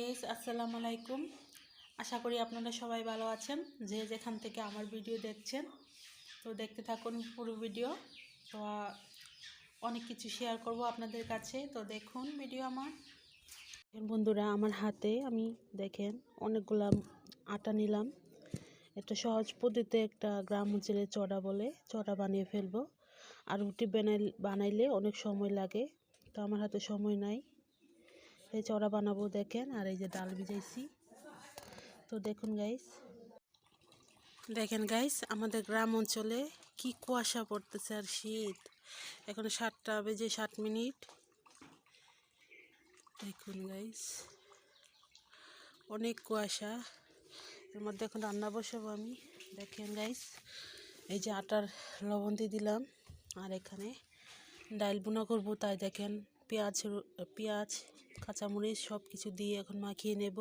Guys, আসসালামু আলাইকুম। আশা করি আপনারা সবাই ভালো আছেন, যে যেখান থেকে আমার ভিডিও দেখছেন। তো দেখতে থাকুন পুরো ভিডিও। তো অনেক কিছু শেয়ার করব আপনাদের কাছে। তো দেখুন ভিডিও আমার। বন্ধুরা, আমার হাতে আমি দেখেন অনেকগুলা আটা নিলাম। একটা সহজ পদ্ধতিতে একটা গ্রাম অঞ্চলে চড়া বলে চড়া বানিয়ে ফেলবো। আর রুটি বানাইলে অনেক সময় লাগে, তো আমার হাতে সময় নাই। এই চড়া বানাবো দেখেন। আর এই যে ডাল ভিজাইছি। তো দেখেন গাইস, আমাদের গ্রাম অঞ্চলে কি কুয়াশা পড়তেছে আর শীত। এখন 7:07। দেখুন গাইস, অনেক কুয়াশা। এর মধ্যে এখন রান্না বসাবো আমি। দেখেন গাইস, এই যে আটার লবণ দিয়ে দিলাম। আর এখানে ডাল বোনা করবো, তাই দেখেন পেঁয়াজ কাঁচামরিচ সব কিছু দিয়ে এখন মাখিয়ে নেব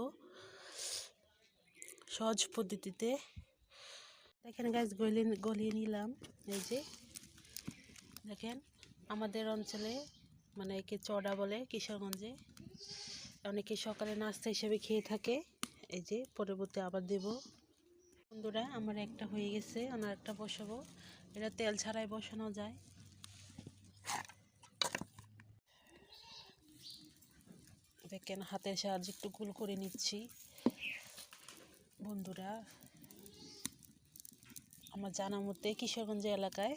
সহজ পদ্ধতিতে। দেখেন গাইস, গলিয়ে নিলাম। এই যে দেখেন, আমাদের অঞ্চলে মানে একে চড়া বলে, কিশোরগঞ্জে অনেকে সকালে নাস্তা হিসেবে খেয়ে থাকে। এই যে পরবর্তী আবার দেব। বন্ধুরা, আমার একটা হয়ে গেছে, আমার একটা বসাবো। এটা তেল ছাড়াই বসানো যায়। দেখেন, হাতের সাহায্যে একটু গোল করে নিচ্ছি। বন্ধুরা, আমার জানা মতে কিশোরগঞ্জ এলাকায়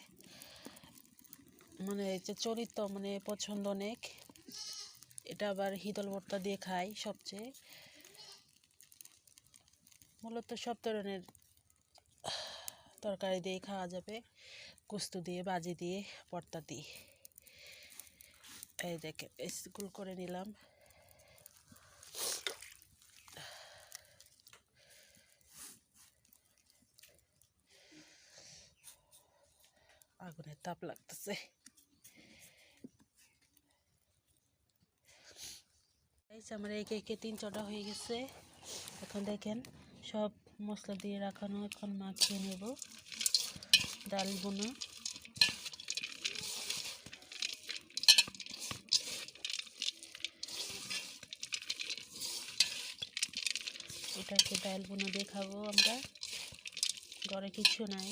মানে যে চরিত্র মানে পছন্দ অনেক। এটা আবার হিদল ভর্তা দিয়ে খাই সবচেয়ে। মূলত সব ধরনের তরকারি দিয়ে খাওয়া যাবে, গোস্ত দিয়ে, ভাজি দিয়ে, ভর্তা দিয়ে। এই দেখেন, স্কুল করে নিলাম। আগুনের তাপ লাগতেছে। আমার একে 3 চটা হয়ে গেছে। এখন দেখেন সব মশলা দিয়ে রাখানো, এখন মাখিয়ে নেব ডাল বোনা। এটাকে ডাল বোনা দিয়ে খাবো আমরা। ঘরে কিছু নাই,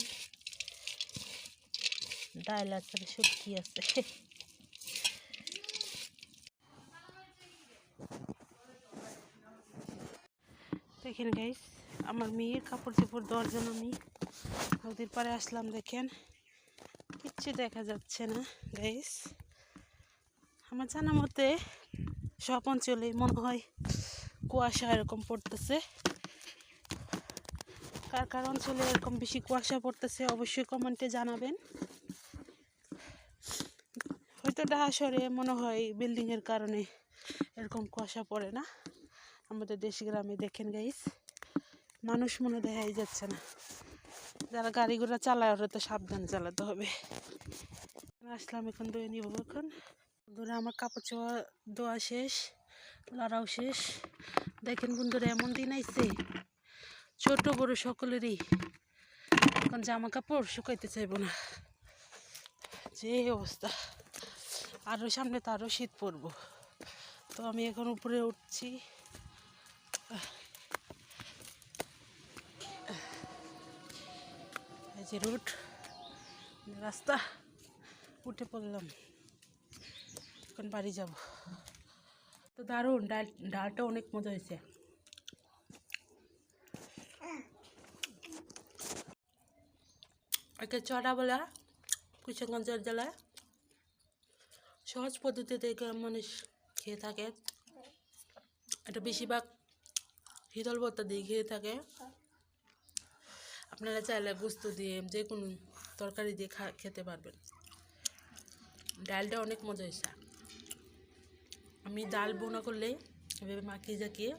ডাল আছে, শুটকি আছে। দেখেন গাইস, আমার মেয়ের কাপড় চোপড় দেওয়ার জন্য আমি নদীর পাড়ে আসলাম। দেখেন, কিচ্ছু দেখা যাচ্ছে না গাইস। আমার জানা মতে সব অঞ্চলে মনে হয় কুয়াশা এরকম পড়তেছে। কার কার অঞ্চলে এরকম বেশি কুয়াশা পড়তেছে অবশ্যই কমেন্টে জানাবেন। হয়তো ঢাকা শহরে মনে হয় বিল্ডিংয়ের কারণে এরকম কুয়াশা পড়ে না। আমাদের দেশ গ্রামে দেখেন গাইস, মানুষ মনে দেখাই যাচ্ছে না। যারা গাড়ি ঘোড়া চালায় ওরা তো সাবধান চালাতে হবে। আসলাম, এখন ধুয়ে নিব। এখন বন্ধুরা, আমার কাপড় চোপড় ধোয়া শেষ, লড়াও শেষ। দেখেন বন্ধুরা, এমন দিন আইছে ছোট বড় সকলেরই এখন জামা কাপড় শুকাইতে চাইব না, যে অবস্থা। আরও সামনে তো আরও শীত পড়বো। তো আমি এখন উপরে উঠছি। এই যে রোড, রাস্তা, উঠে পড়লাম। এখন বাড়ি যাব। তো দারুণ, ডালটা অনেক মজা হয়েছে। একে চড়া বলা কিশোরগঞ্জ জেলায় সহজ পদ্ধতিতে মানুষ খেয়ে থাকে। এটা বেশিরভাগ হিদল ভর্তা দিয়ে খেয়ে থাকে। আপনারা চাইলে গোস্ত দিয়ে যে কোনো তরকারি দিয়ে খেতে পারবেন। ডালটা অনেক মজা হয়েছে। আমি ডাল বোনা করলে এভাবে মাখিয়ে জাকিয়ে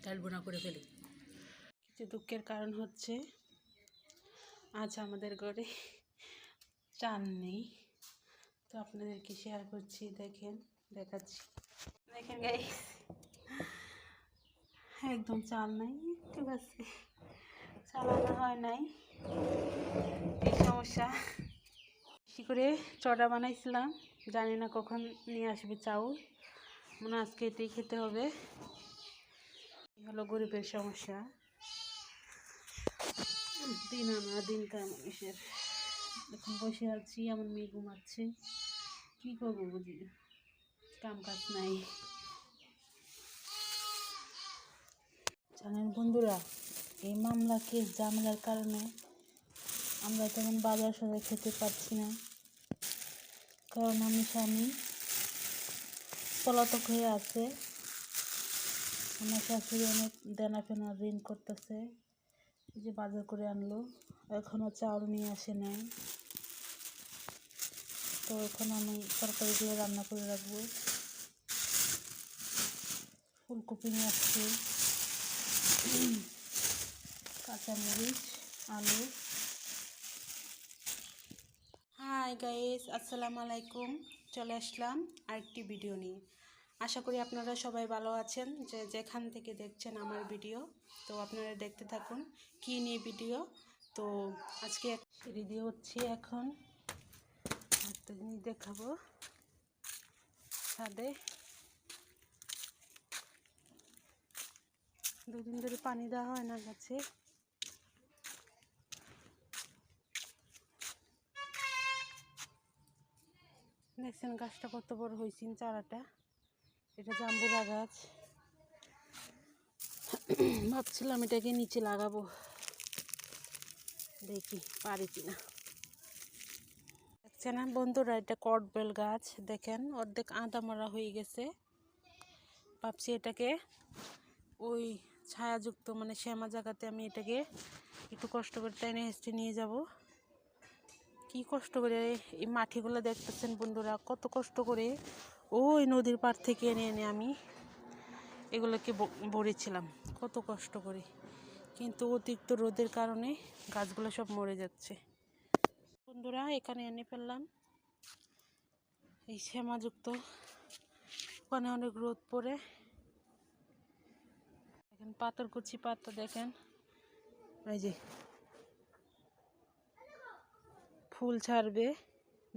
ডাল বোনা করে ফেলি। কিছু দুঃখের কারণ হচ্ছে আজ আমাদের ঘরে চাল নেই, তো আপনাদেরকে শেয়ার করছি। দেখাচ্ছি। দেখেন গাইস, একদম চাল নাই, একটু আছে, চালানো হয় নাই, এই সমস্যা। বেশি করে চড়া বানাইছিলাম, জানি না কখন নিয়ে আসবে চাউল, মনে আজকে এটাই খেতে হবে। এই হলো গরিবের সমস্যা, দিন আনা দিন খায় মানুষের। এখন বসে আছি, আমার মেয়ে ঘুমাচ্ছে, কী করবো বুঝি, কাম কাজ নাই। জানেন বন্ধুরা, এই মামলা কেস ঝামেলার কারণে আমরা তেমন বাজার সদাই খেতে পারছি না, কারণ আমি স্বামী পলাতক হয়ে আছে। আমার শাশুড়ি অনেক দেনা ফেনা ঋণ করতেছে, এই যে বাজার করে আনলো, এখনও চাউল নিয়ে আসে নাই। তো এখন আমি তরকারিগুলো রান্না করে রাখবো। ফুলকপি নিয়ে আসছে, কাঁচামরিচ, আলু। হাই গাইস, আসসালামু আলাইকুম। চলে আসলাম আরেকটি ভিডিও নিয়ে। আশা করি আপনারা সবাই ভালো আছেন, যে যেখান থেকে দেখছেন আমার ভিডিও। তো আপনারা দেখতে থাকুন কি নিয়ে ভিডিও। তো আজকে সিঁড়ি দিয়ে হচ্ছে, এখন একটা জিনিস দেখাবো। ছাদে দুদিন ধরে পানি দেওয়া হয় না গাছে। দেখছেন গাছটা কত বড় হয়েছে, চারাটা। এটা জাম্বুরা গাছ। ভাবছিলাম এটাকে নিচে লাগাবো, দেখি পারি কিনা। দেখছেন না বন্ধুরা, এটা কটবেল গাছ। দেখেন অর্ধেক আদা মারা হয়ে গেছে। ভাবছি এটাকে ওই ছায়াযুক্ত মানে শ্যামা জায়গাতে আমি এটাকে একটু কষ্ট করে টেনে হেঁচড়ে নিয়ে যাব। কি কষ্ট করে এই মাটিগুলো দেখতেছেন বন্ধুরা, কত কষ্ট করে ওই নদীর পাড় থেকে এনে এনে আমি এগুলোকে ভরেছিলাম, কত কষ্ট করে। কিন্তু অতিরিক্ত রোদের কারণে গাছগুলো সব মরে যাচ্ছে বন্ধুরা। এখানে এনে ফেললাম এই শ্যামাযুক্ত, ওখানে অনেক রোদ পড়ে। দেখেন পাতার কুচি পাতা, দেখেন এই যে ফুল ছাড়বে।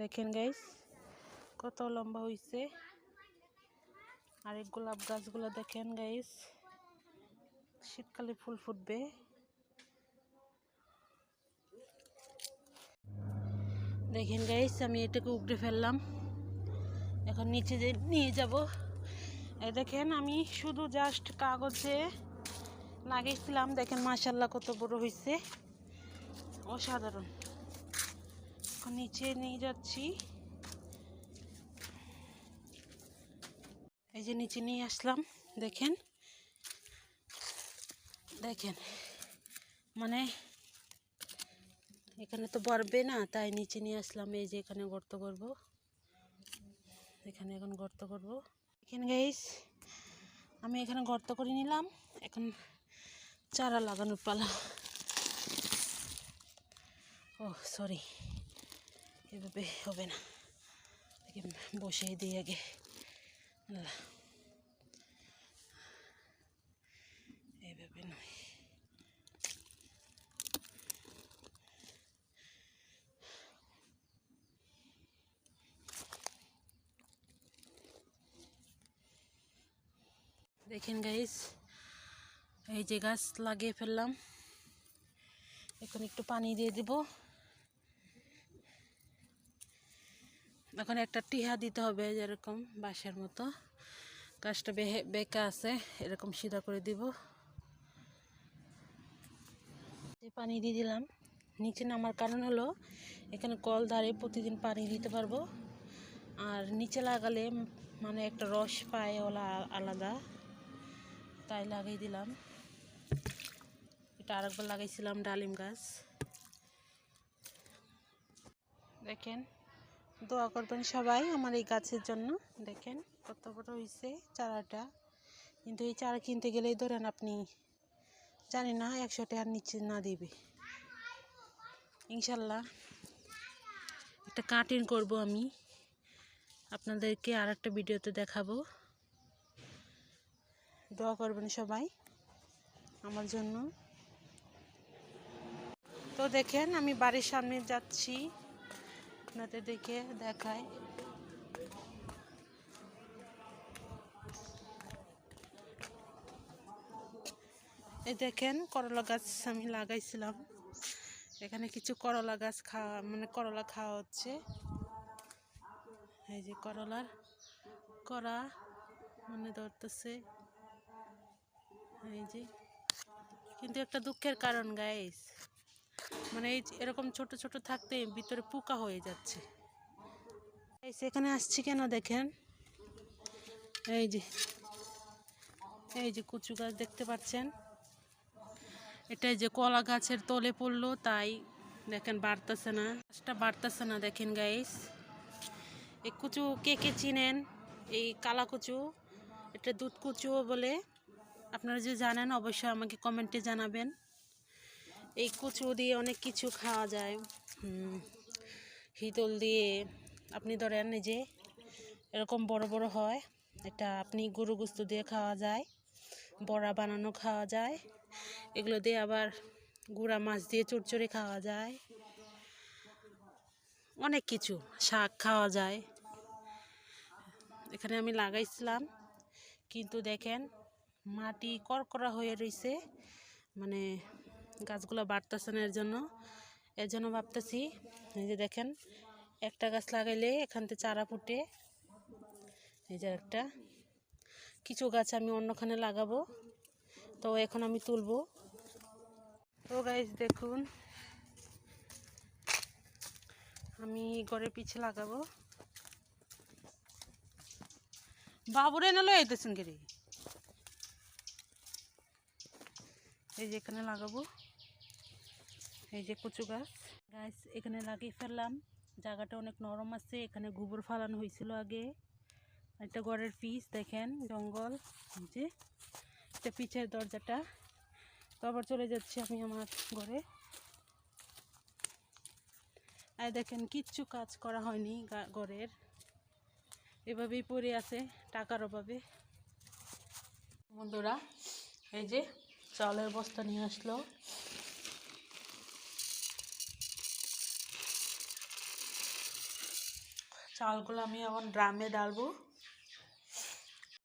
দেখেন গাইস কত লম্বা হয়েছে। আর এই গোলাপ গাছগুলো দেখেন গাইস, শীতকালে ফুল ফুটবে। দেখেন গাইস, আমি এটাকে উপড়ে ফেললাম, এখন নিচে নিয়ে যাব। এই দেখেন আমি শুধু জাস্ট কাগজে লাগিয়েছিলাম, দেখেন মাশাআল্লাহ কত বড় হয়েছে, অসাধারণ। এখন নিচে নিয়ে যাচ্ছি, এই যে নিচে নিয়ে আসলাম। দেখেন দেখেন মানে এখানে তো বাড়বে না, তাই নিচে নিয়ে আসলাম। এই যে এখানে গর্ত করব, এখানে এখন গর্ত করব। দেখেন গাইস, আমি এখানে গর্ত করে নিলাম, এখন চারা লাগানোর পালা। ও সরি, এভাবে হবে না, বসিয়ে দিই আগে। এইভাবে নয়, দেখেন গাইস, এই যে গাছ লাগিয়ে ফেললাম, এখন একটু পানি দিয়ে দিব। এখন একটা টিহা দিতে হবে, যেরকম বাঁশের মতো। গাছটা বেঁকা আছে, এরকম সিধা করে দিব। পানি দিয়ে দিলাম। নিচে নামার কারণ হলো এখানে কল ধারে প্রতিদিন পানি দিতে পারবো। আর নিচে লাগালে মানে একটা রস পায় ওলা আলাদা, তাই লাগিয়ে দিলাম। এটা আরেকবার লাগাইছিলাম ডালিম গাছ। দেখেন, দোয়া করবেন সবাই আমার এই গাছের জন্য। দেখেন কত বড় হয়েছে চারাটা, কিন্তু এই চারা কিনতে গেলেই ধরেন আপনি জানি না 100 টাকার নিচে না দিবে। ইনশাল্লাহ একটা কাটিং করব আমি, আপনাদেরকে আর একটা ভিডিওতে দেখাবো। দোয়া করবেন সবাই আমার জন্য। তো দেখেন আমি বাড়ির সামনে যাচ্ছি, আপনাদের দেখে দেখায়। এই দেখেন করলা গাছ আমি লাগাইছিলাম, এখানে কিছু করলা গাছ খাওয়া মানে করলা খাওয়া হচ্ছে। এই যে করলার করা মানে ধরতেছে, এই যে। কিন্তু একটা দুঃখের কারণ গাইস, মানে এই এরকম ছোট ছোট থাকতে ভিতরে পোকা হয়ে যাচ্ছে। এখানে আসছি কেন দেখেন, এই যে কচু গাছ দেখতে পাচ্ছেন, এটাই যে কলা গাছের তলে পড়লো, তাই দেখেন বাড়তেছে না, গাছটা বাড়তেছে না। দেখেন গাইস, এই কচু কে কে চিনেন, এই কালা কচু, এটা দুধ কচুও বলে। আপনারা যে জানেন অবশ্যই আমাকে কমেন্টে জানাবেন। এই কচু দিয়ে অনেক কিছু খাওয়া যায়, হিতল দিয়ে আপনি ধরেন এই যে এরকম বড় বড় হয়, এটা আপনি গরু গোস্ত দিয়ে খাওয়া যায়, বড়া বানানো খাওয়া যায়, এগুলো দিয়ে আবার গুঁড়া মাছ দিয়ে চচ্চড়ি খাওয়া যায়, অনেক কিছু শাক খাওয়া যায়। এখানে আমি লাগাইছিলাম, কিন্তু দেখেন মাটি করকরা হয়ে রয়েছে, মানে গাছগুলো বাড়তেছে না। এর জন্য ভাবতেছি, এই যে দেখেন একটা গাছ লাগাইলে এখান থেকে চারা ফুটে, এই যে একটা, কিছু গাছ আমি অন্যখানে লাগাবো, তো এখন আমি তুলবো। তো গাইস দেখুন, আমি ঘরের পিছে লাগাবো। বাবুরে নালো আইতেছেন গেরে, এই যে এখানে লাগাবো, এই যে কচু গাছ এখানে লাগিয়ে ফেললাম। জায়গাটা অনেক নরম আছে, এখানে গোবর ফালানো হয়েছিল আগে। একটা ঘরের পিচ দেখেন, জঙ্গল, এই যে এটা পিছের দরজাটা। তো আবার চলে যাচ্ছি আমি আমার ঘরে। আর দেখেন কিচ্ছু কাজ করা হয়নি ঘরের, এভাবেই পড়ে আছে টাকার অভাবে। বন্ধুরা এই যে চালের বস্তা নিয়ে আসলো, চালগুলো আমি এখন ড্রামে ডালবো।